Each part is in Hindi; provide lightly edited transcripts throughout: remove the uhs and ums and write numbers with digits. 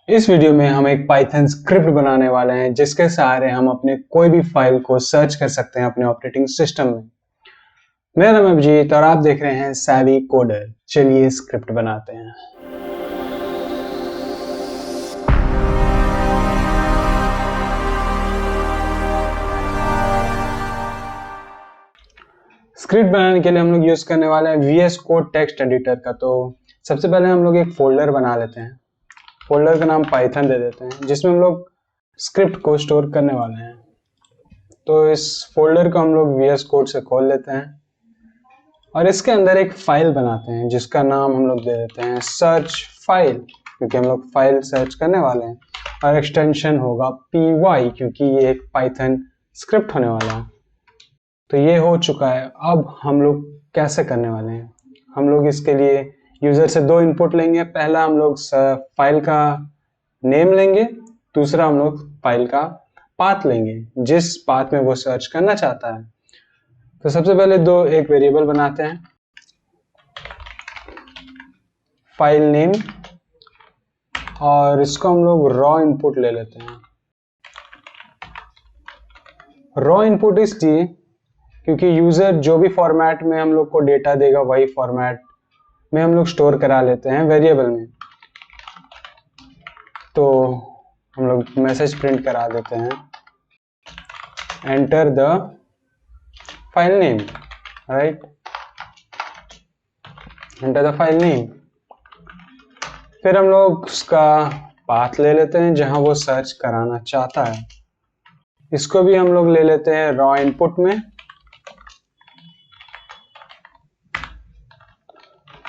इस वीडियो में हम एक पाइथन स्क्रिप्ट बनाने वाले हैं जिसके सहारे हम अपने कोई भी फाइल को सर्च कर सकते हैं अपने ऑपरेटिंग सिस्टम में। मेरा नाम अभिजीत और आप देख रहे हैं सैवी कोडर। चलिए स्क्रिप्ट बनाते हैं। स्क्रिप्ट बनाने के लिए हम लोग यूज करने वाले हैं VS कोड टेक्स्ट एडिटर का। तो सबसे पहले हम लोग एक फोल्डर बना लेते हैं। फोल्डर का नाम पाइथन दे देते हैं जिसमें हम लोग स्क्रिप्ट को स्टोर करने वाले हैं। तो इस फोल्डर को हम लोग VS कोड से खोल लेते हैं और इसके अंदर एक फाइल बनाते हैं जिसका नाम हम लोग दे देते हैं सर्च फाइल, क्योंकि हम लोग फाइल सर्च करने वाले हैं। और एक्सटेंशन होगा py क्योंकि ये एक पाइथन स्क्रिप्ट होने वाला है। तो ये हो चुका है। अब हम लोग कैसे करने वाले हैं, हम लोग इसके लिए यूजर से दो इनपुट लेंगे। पहला हम लोग फाइल का नेम लेंगे, दूसरा हम लोग फाइल का पाथ लेंगे जिस पाथ में वो सर्च करना चाहता है। तो सबसे पहले एक वेरिएबल बनाते हैं, फाइल नेम, और इसको हम लोग रॉ इनपुट ले लेते हैं। रॉ इनपुट इसलिए क्योंकि यूजर जो भी फॉर्मेट में हम लोग को डेटा देगा वही फॉर्मेट में हम लोग स्टोर करा लेते हैं वेरिएबल में। तो हम लोग मैसेज प्रिंट करा देते हैं, enter the file name, right, enter the file name. फिर हम लोग उसका पाथ ले लेते हैं जहां वो सर्च कराना चाहता है। इसको भी हम लोग ले लेते हैं रॉ इनपुट में।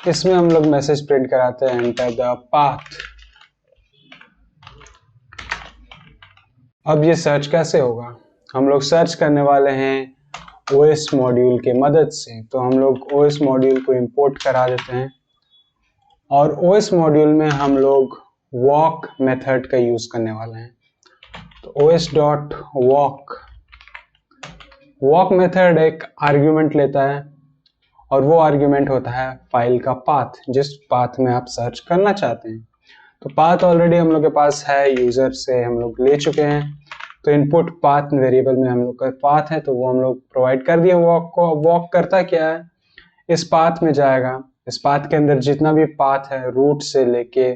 इसमें हम लोग मैसेज प्रिंट कराते हैं, एंटर द पाथ। अब ये सर्च कैसे होगा, हम लोग सर्च करने वाले हैं OS मॉड्यूल के मदद से। तो हम लोग OS मॉड्यूल को इंपोर्ट करा देते हैं और OS मॉड्यूल में हम लोग walk मेथड का यूज करने वाले हैं। तो os.walk मेथड एक आर्ग्यूमेंट लेता है और वो आर्ग्यूमेंट होता है फाइल का पाथ, जिस पाथ में आप सर्च करना चाहते हैं। तो पाथ ऑलरेडी हम लोग के पास है, यूजर से हम लोग ले चुके हैं। तो इनपुट पाथ वेरिएबल में हम लोग का पाथ है तो वो हम लोग प्रोवाइड कर दिए वॉक को। वॉक करता क्या है, इस पाथ में जाएगा। इस पाथ के अंदर जितना भी पाथ है, रूट से लेके,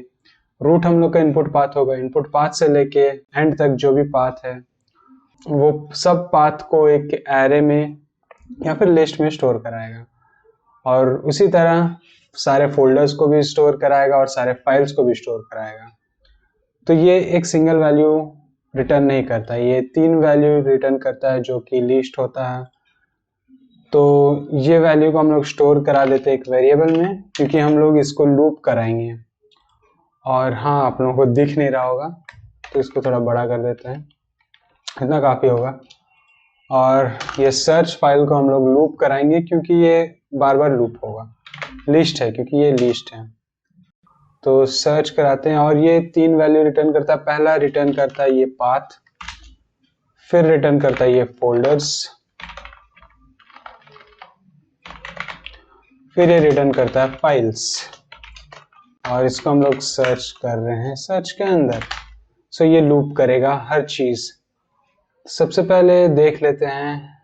रूट हम लोग का इनपुट पाथ होगा, इनपुट पाथ से लेके एंड तक जो भी पाथ है वो सब पाथ को एक एरे में या फिर लिस्ट में स्टोर कराएगा। और उसी तरह सारे फोल्डर्स को भी स्टोर कराएगा और सारे फाइल्स को भी स्टोर कराएगा। तो ये एक सिंगल वैल्यू रिटर्न नहीं करता, ये 3 वैल्यू रिटर्न करता है जो कि लिस्ट होता है। तो ये वैल्यू को हम लोग स्टोर करा देते हैं एक वेरिएबल में, क्योंकि हम लोग इसको लूप कराएंगे। और हाँ, आप लोगों को दिख नहीं रहा होगा तो इसको थोड़ा बड़ा कर देते हैं, इतना काफ़ी होगा। और ये सर्च फाइल को हम लोग लूप कराएंगे क्योंकि ये बार बार लूप होगा, लिस्ट है क्योंकि ये लिस्ट है। तो सर्च कराते हैं और ये 3 वैल्यू रिटर्न करता है। पहला रिटर्न करता है ये पाथ, फिर रिटर्न करता है ये फोल्डर्स, फिर ये रिटर्न करता है फाइल्स। और इसको हम लोग सर्च कर रहे हैं सर्च के अंदर। सो ये लूप करेगा हर चीज। सबसे पहले देख लेते हैं,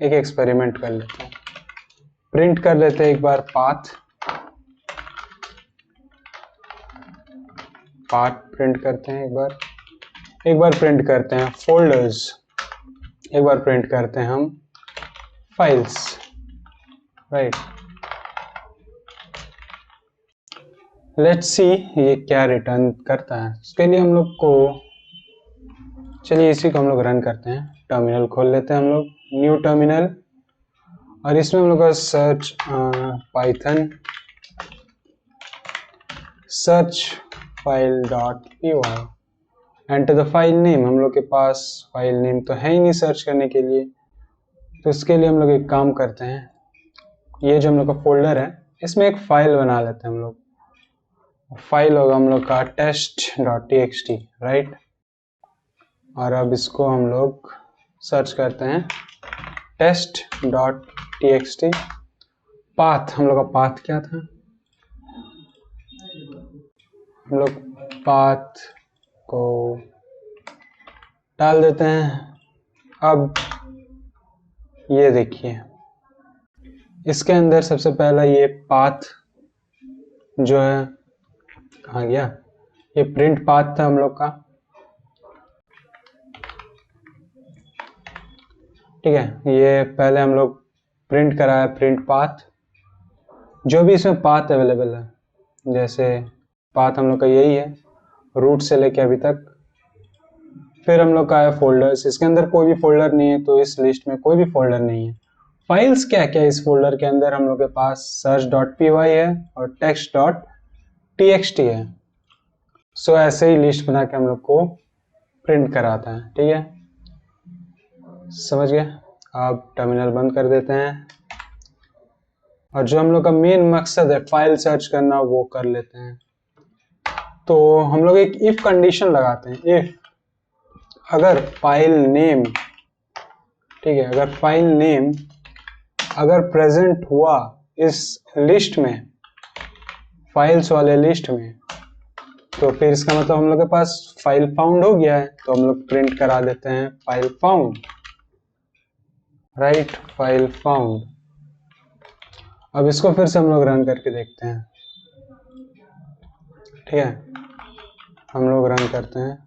एक एक्सपेरिमेंट कर लेते हैं, प्रिंट कर लेते हैं एक बार पाथ प्रिंट करते हैं, एक बार प्रिंट करते हैं फोल्डर्स, एक बार प्रिंट करते हैं हम फाइल्स, राइट। लेट्स सी ये क्या रिटर्न करता है। इसके लिए हम लोग को, चलिए इसी को हम लोग रन करते हैं। टर्मिनल खोल लेते हैं हम लोग, न्यू टर्मिनल, और इसमें हम लोग का search Python search file dot py, enter the file name. हम लोग के पास फाइल नेम तो है ही नहीं सर्च करने के लिए, तो इसके लिए हम लोग एक काम करते हैं, ये जो हम लोग का फोल्डर है इसमें एक फाइल बना लेते हैं हम लोग। फाइल होगा हम लोग का test.txt, राइट। और अब इसको हम लोग सर्च करते हैं test.txt। पाथ, हम लोग का पाथ क्या था, हम लोग पाथ को डाल देते हैं। अब ये देखिए, इसके अंदर सबसे पहला ये पाथ जो है, कहाँ गया, ये प्रिंट पाथ था हम लोग का, ठीक है। ये पहले हम लोग प्रिंट कराया प्रिंट पाथ, जो भी इसमें पाथ अवेलेबल है, जैसे पाथ हम लोग का यही है रूट से लेके अभी तक। फिर हम लोग का है फोल्डर्स, इसके अंदर कोई भी फोल्डर नहीं है, तो इस लिस्ट में कोई भी फोल्डर नहीं है। फाइल्स क्या क्या है इस फोल्डर के अंदर, हम लोग के पास search.py है और text.txt है। सो ऐसे ही लिस्ट बना के हम लोग को प्रिंट कराता है, ठीक है, समझ गए। अब टर्मिनल बंद कर देते हैं और जो हम लोग का मेन मकसद है फाइल सर्च करना वो कर लेते हैं। तो हम लोग एक इफ कंडीशन लगाते हैं, इफ अगर फाइल नेम, ठीक है, अगर फाइल नेम अगर प्रेजेंट हुआ इस लिस्ट में, फाइल्स वाले लिस्ट में, तो फिर इसका मतलब हम लोग के पास फाइल फाउंड हो गया है। तो हम लोग प्रिंट करा देते हैं file found, right, file found. अब इसको फिर से हम लोग रन करके देखते हैं, ठीक है, हम लोग रन करते हैं,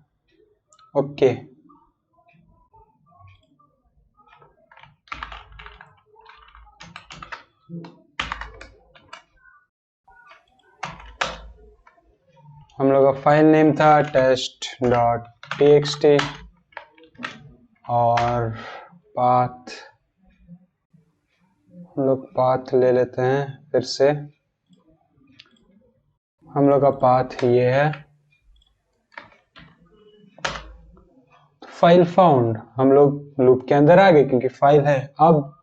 ओके। हम लोग का फाइल नेम था test.txt और पाथ, हम लोग पाथ ले लेते हैं फिर से। हम लोग का पाथ ये है फाइल फाउंड, हम लोग लूप के अंदर आ गए क्योंकि फाइल है। अब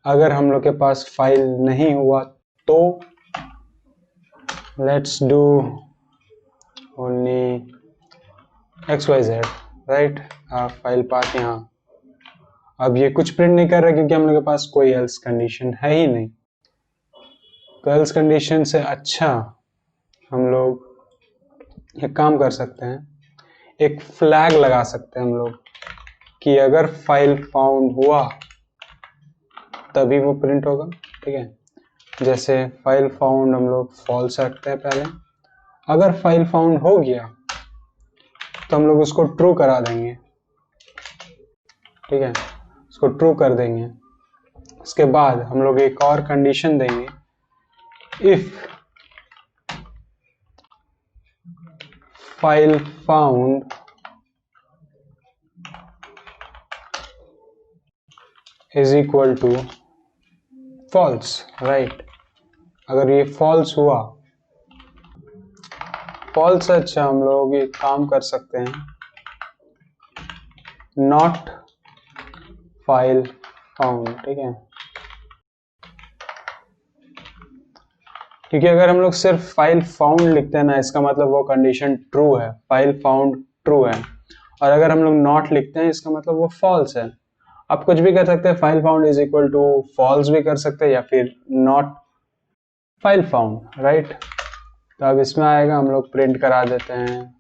अगर हम लोग के पास फाइल नहीं हुआ तो let's do only XYZ, right, file path यहाँ। अब ये कुछ प्रिंट नहीं कर रहा क्योंकि हम लोग के पास कोई एल्स कंडीशन है ही नहीं। तो एल्स कंडीशन से अच्छा हम लोग एक काम कर सकते हैं, एक फ्लैग लगा सकते हैं हम लोग कि अगर फाइल फाउंड हुआ तभी वो प्रिंट होगा, ठीक है। जैसे फाइल फाउंड हम लोग फॉल्स रखते हैं पहले, अगर फाइल फाउंड हो गया तो हम लोग उसको ट्रू करा देंगे, ठीक है, उसको ट्रू कर देंगे। उसके बाद हम लोग एक और कंडीशन देंगे, if file found is equal to false, right. अगर ये फॉल्स हुआ, फॉल्स, अच्छा हम लोग एक काम कर सकते हैं, नॉट फाइल फाउंड, ठीक है, क्योंकि अगर हम लोग सिर्फ फाइल फाउंड लिखते हैं ना, इसका मतलब वो कंडीशन ट्रू है, फाइल फाउंड ट्रू है। और अगर हम लोग नॉट लिखते हैं इसका मतलब वो फॉल्स है। आप कुछ भी कर सकते हैं, file found is equal to false भी कर सकते हैं या फिर नॉट फाइल फाउंड, राइट। तो अब इसमें आएगा, हम लोग प्रिंट करा देते हैं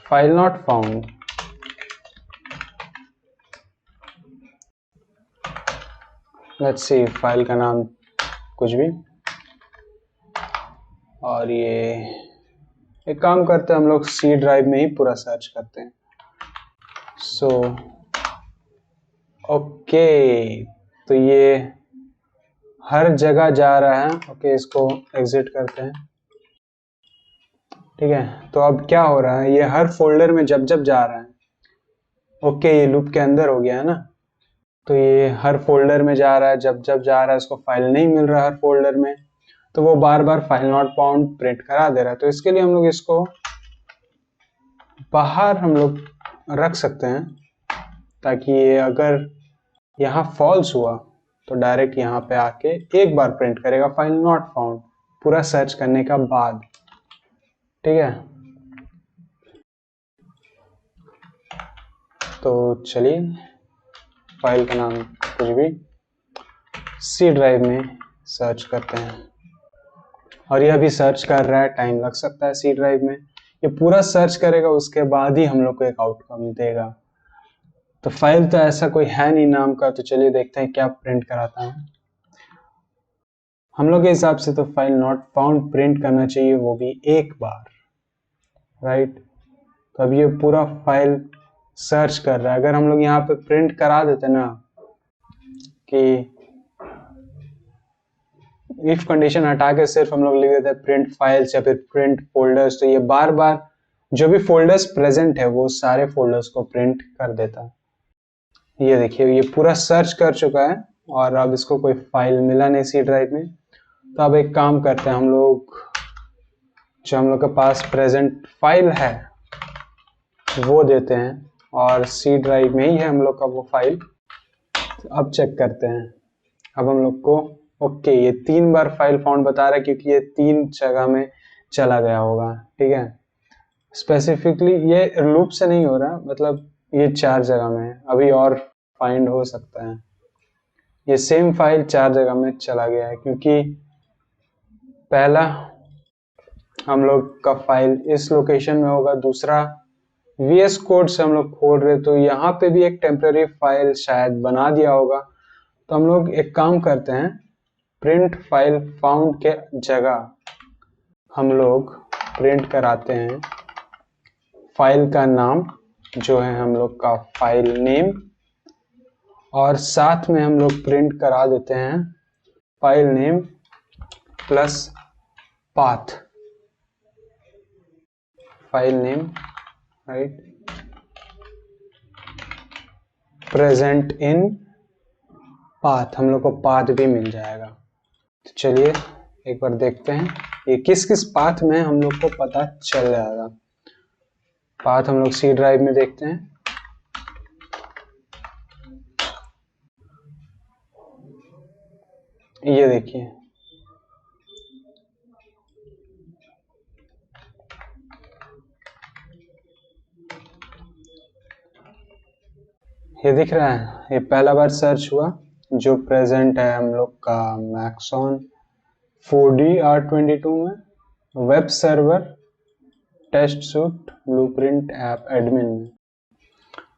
file not found. Let's see, file का नाम कुछ भी, और ये एक काम करते हैं हम लोग सी ड्राइव में ही पूरा सर्च करते हैं। सो ओके, तो ये हर जगह जा रहा है, ओके, इसको एग्जिट करते हैं, ठीक है। तो अब क्या हो रहा है, ये हर फोल्डर में जब जब जा रहा है, ओके, ये लूप के अंदर हो गया है ना, तो ये हर फोल्डर में जा रहा है, जब जब जा रहा है, इसको फाइल नहीं मिल रहा हर फोल्डर में, तो वो बार बार फाइल नॉट फाउंड प्रिंट करा दे रहा है। तो इसके लिए हम लोग इसको बाहर हम लोग रख सकते हैं, ताकि ये अगर यहाँ फॉल्स हुआ तो डायरेक्ट यहाँ पे आके एक बार प्रिंट करेगा फाइल नॉट फाउंड, पूरा सर्च करने का बाद, ठीक है। तो चलिए, फाइल का नाम कुछ भी, सी ड्राइव में सर्च करते हैं, और ये अभी सर्च कर रहा है, टाइम लग सकता है सी ड्राइव में। ये पूरा सर्च करेगा, उसके बाद ही हम लोग को एक आउटकम देगा। तो फाइल तो ऐसा कोई है नहीं नाम का, तो चलिए देखते हैं क्या प्रिंट कराता है। हम लोग के हिसाब से तो फाइल नॉट फाउंड प्रिंट करना चाहिए, वो भी एक बार, राइट। तो अब ये पूरा फाइल सर्च कर रहा है। अगर हम लोग यहाँ पे प्रिंट करा देते ना कि इफ कंडीशन हटा के सिर्फ हम लोग लिख देते हैं प्रिंट फाइल्स या फिर प्रिंट फोल्डर्स, तो ये बार बार जो भी फोल्डर्स प्रेजेंट है वो सारे फोल्डर्स को प्रिंट कर देता है। ये देखिए ये पूरा सर्च कर चुका है और अब इसको कोई फाइल मिला नहीं सी ड्राइव में। तो अब एक काम करते हैं, हम लोग जो हम लोग के पास प्रेजेंट फाइल है वो देते हैं और सी ड्राइव में ही है हम लोग का वो फाइल। तो अब चेक करते हैं। अब हम लोग को ओके ये 3 बार फाइल फाउंड बता रहा है क्योंकि ये 3 जगह में चला गया होगा, ठीक है। स्पेसिफिकली ये लूप से नहीं हो रहा, मतलब ये 4 जगह में है, अभी और फाइंड हो सकता है। ये सेम फाइल 4 जगह में चला गया है क्योंकि पहला हम लोग का फाइल इस लोकेशन में होगा, दूसरा VS कोड से हम लोग खोल रहे तो यहाँ पे भी एक टेम्पररी फाइल शायद बना दिया होगा। तो हम लोग एक काम करते हैं, प्रिंट फाइल फाउंड के जगह हम लोग प्रिंट कराते हैं फाइल का नाम जो है हम लोग का फाइल नेम, और साथ में हम लोग प्रिंट करा देते हैं file name plus path, file name right present in path, हम लोग को पाथ भी मिल जाएगा। तो चलिए एक बार देखते हैं ये किस किस पाथ में हम लोग को पता चल जाएगा। पाथ हम लोग सी ड्राइव में देखते हैं। ये देखिए ये दिख रहा है, ये पहला बार सर्च हुआ जो प्रेजेंट है हम लोग का मैक्सॉन 4D R22 में, web server test suite blueprint app admin में।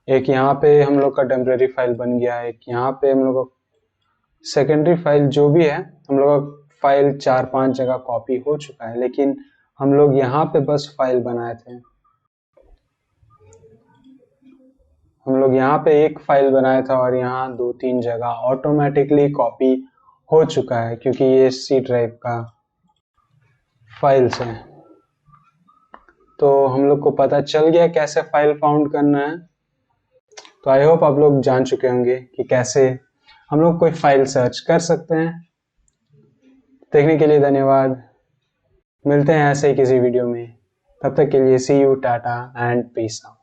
एक यहाँ पे हम लोग का टेम्परेरी फाइल बन गया है, एक यहाँ पे हम लोग का सेकेंडरी फाइल जो भी है, हम लोग का फाइल 4-5 जगह कॉपी हो चुका है, लेकिन हम लोग यहाँ पे बस फाइल बनाए थे। हम लोग यहाँ पे एक फाइल बनाया था और यहाँ 2-3 जगह ऑटोमेटिकली कॉपी हो चुका है क्योंकि ये सी ड्राइव का फाइल्स है। तो हम लोग को पता चल गया कैसे फाइल फाउंड करना है। तो आई होप आप लोग जान चुके होंगे कि कैसे हम लोग कोई फाइल सर्च कर सकते हैं। देखने के लिए धन्यवाद, मिलते हैं ऐसे ही किसी वीडियो में, तब तक के लिए see you, tata and peace out.